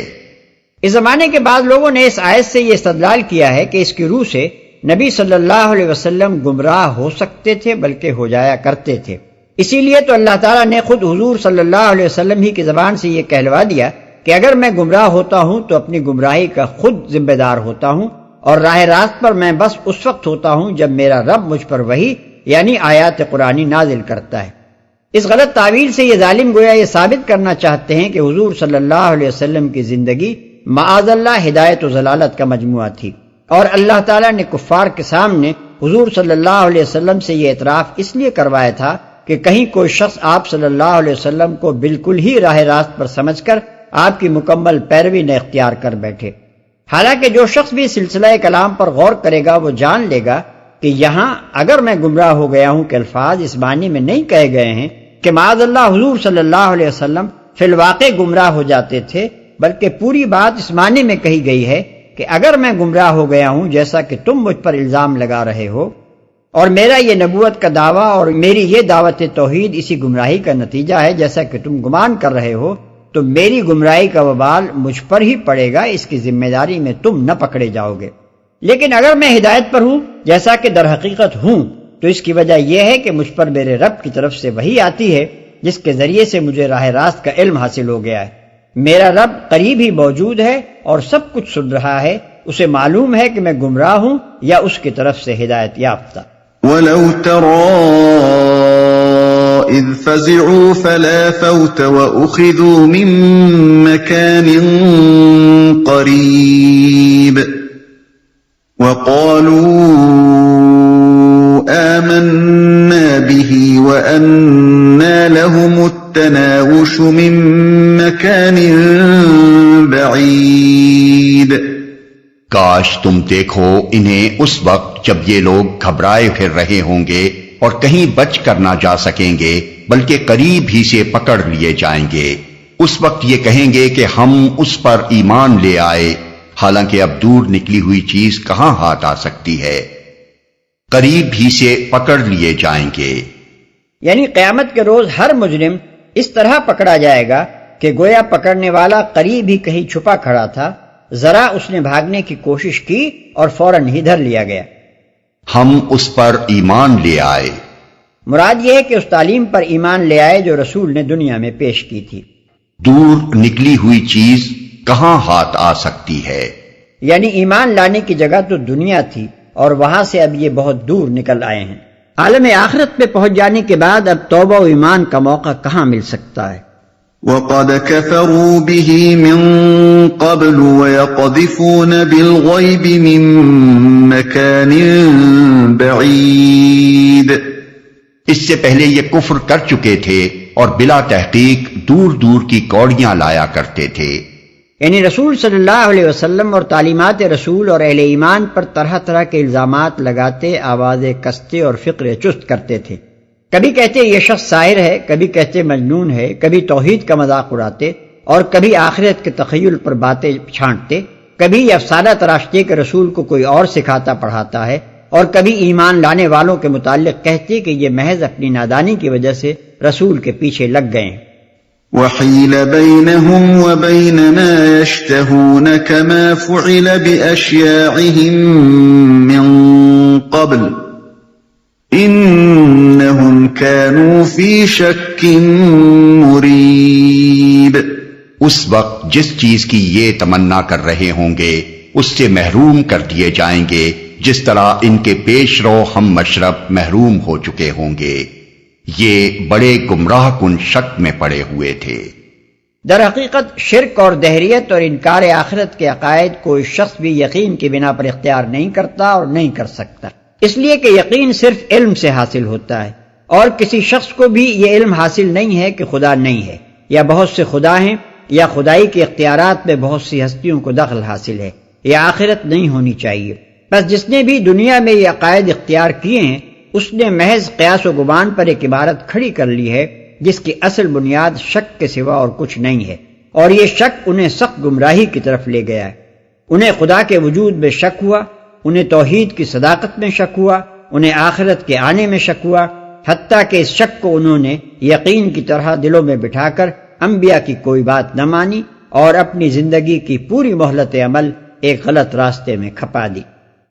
اس زمانے کے بعد لوگوں نے اس آیت سے یہ استدلال کیا ہے کہ اس کی روح سے نبی صلی اللہ علیہ وسلم گمراہ ہو سکتے تھے بلکہ ہو جایا کرتے تھے۔ اسی لیے تو اللہ تعالیٰ نے خود حضور صلی اللہ علیہ وسلم ہی کی زبان سے یہ کہلوا دیا کہ اگر میں گمراہ ہوتا ہوں تو اپنی گمراہی کا خود ذمہ دار ہوتا ہوں، اور راہ راست پر میں بس اس وقت ہوتا ہوں جب میرا رب مجھ پر وحی یعنی آیات قرآنی نازل کرتا ہے۔ اس غلط تعویل سے یہ ظالم گویا یہ ثابت کرنا چاہتے ہیں کہ حضور صلی اللہ علیہ وسلم کی زندگی معاذ اللہ ہدایت و ضلالت کا مجموعہ تھی، اور اللہ تعالیٰ نے کفار کے سامنے حضور صلی اللہ علیہ وسلم سے یہ اعتراف اس لیے کروایا تھا کہ کہیں کوئی شخص آپ صلی اللہ علیہ وسلم کو بالکل ہی راہ راست پر سمجھ کر آپ کی مکمل پیروی نہ اختیار کر بیٹھے۔ حالانکہ جو شخص بھی سلسلہ کلام پر غور کرے گا وہ جان لے گا کہ یہاں اگر میں گمراہ ہو گیا ہوں کہ الفاظ اس معنی میں نہیں کہے گئے ہیں کہ معاذ اللہ حضور صلی اللہ علیہ وسلم فی الواقع گمراہ ہو جاتے تھے، بلکہ پوری بات اس معنی میں کہی گئی ہے کہ اگر میں گمراہ ہو گیا ہوں جیسا کہ تم مجھ پر الزام لگا رہے ہو، اور میرا یہ نبوت کا دعویٰ اور میری یہ دعوت توحید اسی گمراہی کا نتیجہ ہے جیسا کہ تم گمان کر رہے ہو، تو میری گمراہی کا وبال مجھ پر ہی پڑے گا، اس کی ذمہ داری میں تم نہ پکڑے جاؤ گے۔ لیکن اگر میں ہدایت پر ہوں جیسا کہ در حقیقت ہوں تو اس کی وجہ یہ ہے کہ مجھ پر میرے رب کی طرف سے وحی آتی ہے جس کے ذریعے سے مجھے راہ راست کا علم حاصل ہو گیا ہے۔ میرا رب قریب ہی موجود ہے اور سب کچھ سن رہا ہے، اسے معلوم ہے کہ میں گمراہ ہوں یا اس کی طرف سے ہدایت یافتہ۔ وَلَوْ تَرَىٰ إِذْ فَزِعُوا فَلَا فَوْتَ وَأُخِذُوا مِن مَّكَانٍ قَرِيبٍ وَقَالُوا آمَنَّا بِهِ وَأَنَّىٰ لَهُمُ التَّنَاوُشُ مِن مَّكَانٍ بَعِيدٍ۔ کاش تم دیکھو انہیں اس وقت جب یہ لوگ گھبرائے پھر رہے ہوں گے اور کہیں بچ کر نہ جا سکیں گے بلکہ قریب ہی سے پکڑ لیے جائیں گے۔ اس وقت یہ کہیں گے کہ ہم اس پر ایمان لے آئے، حالانکہ اب دور نکلی ہوئی چیز کہاں ہاتھ آ سکتی ہے، قریب ہی سے پکڑ لیے جائیں گے۔ یعنی قیامت کے روز ہر مجرم اس طرح پکڑا جائے گا کہ گویا پکڑنے والا قریب ہی کہیں چھپا کھڑا تھا، ذرا اس نے بھاگنے کی کوشش کی اور فوراً ہی دھر لیا گیا۔ ہم اس پر ایمان لے آئے، مراد یہ ہے کہ اس تعلیم پر ایمان لے آئے جو رسول نے دنیا میں پیش کی تھی۔ دور نکلی ہوئی چیز کہاں ہاتھ آ سکتی ہے، یعنی ایمان لانے کی جگہ تو دنیا تھی اور وہاں سے اب یہ بہت دور نکل آئے ہیں۔ عالم آخرت پہ پہنچ جانے کے بعد اب توبہ و ایمان کا موقع کہاں مل سکتا ہے۔ وَقَدْ كَفَرُوا بِهِ مِن قَبْلُ وَيَقْذِفُونَ بِالْغَيْبِ مِن مَّكَانٍ بَعِيدٍ۔ اس سے پہلے یہ کفر کر چکے تھے اور بلا تحقیق دور دور کی کوڑیاں لایا کرتے تھے۔ یعنی رسول صلی اللہ علیہ وسلم اور تعلیمات رسول اور اہل ایمان پر طرح طرح کے الزامات لگاتے، آوازیں کستے اور فکر چست کرتے تھے۔ کبھی کہتے یہ شخص ساحر ہے، کبھی کہتے مجنون ہے، کبھی توحید کا مذاق اڑاتے اور کبھی آخرت کے تخیل پر باتیں چھانٹتے، کبھی یہ افسانہ تراشتے کہ رسول کو کوئی اور سکھاتا پڑھاتا ہے، اور کبھی ایمان لانے والوں کے متعلق کہتے کہ یہ محض اپنی نادانی کی وجہ سے رسول کے پیچھے لگ گئے ہیں۔ وَحِيلَ بَيْنَهُمْ وَبَيْنَ مَا يَشْتَهُونَ كَمَا فُعِلَ بِأَشْيَاعِهِمْ مِنْ قَبْلُ إِنَّهُمْ كَانُوا فِي شَكٍّ مُّرِيبٍ۔ اس وقت جس چیز کی یہ تمنا کر رہے ہوں گے اس سے محروم کر دیے جائیں گے، جس طرح ان کے پیش رو ہم مشرب محروم ہو چکے ہوں گے۔ یہ بڑے گمراہ کن شک میں پڑے ہوئے تھے۔ در حقیقت شرک اور دہریت اور انکار آخرت کے عقائد کوئی شخص بھی یقین کی بنا پر اختیار نہیں کرتا اور نہیں کر سکتا، اس لیے کہ یقین صرف علم سے حاصل ہوتا ہے، اور کسی شخص کو بھی یہ علم حاصل نہیں ہے کہ خدا نہیں ہے، یا بہت سے خدا ہیں، یا خدائی کے اختیارات میں بہت سی ہستیوں کو دخل حاصل ہے، یا آخرت نہیں ہونی چاہیے۔ بس جس نے بھی دنیا میں یہ عقائد اختیار کیے ہیں اس نے محض قیاس و گمان پر ایک عبارت کھڑی کر لی ہے جس کی اصل بنیاد شک کے سوا اور کچھ نہیں ہے، اور یہ شک انہیں سخت گمراہی کی طرف لے گیا ہے۔ انہیں خدا کے وجود میں شک ہوا، انہیں توحید کی صداقت میں شک ہوا، انہیں آخرت کے آنے میں شک ہوا، حتیٰ کہ اس شک کو انہوں نے یقین کی طرح دلوں میں بٹھا کر انبیاء کی کوئی بات نہ مانی اور اپنی زندگی کی پوری مہلت عمل ایک غلط راستے میں کھپا دی۔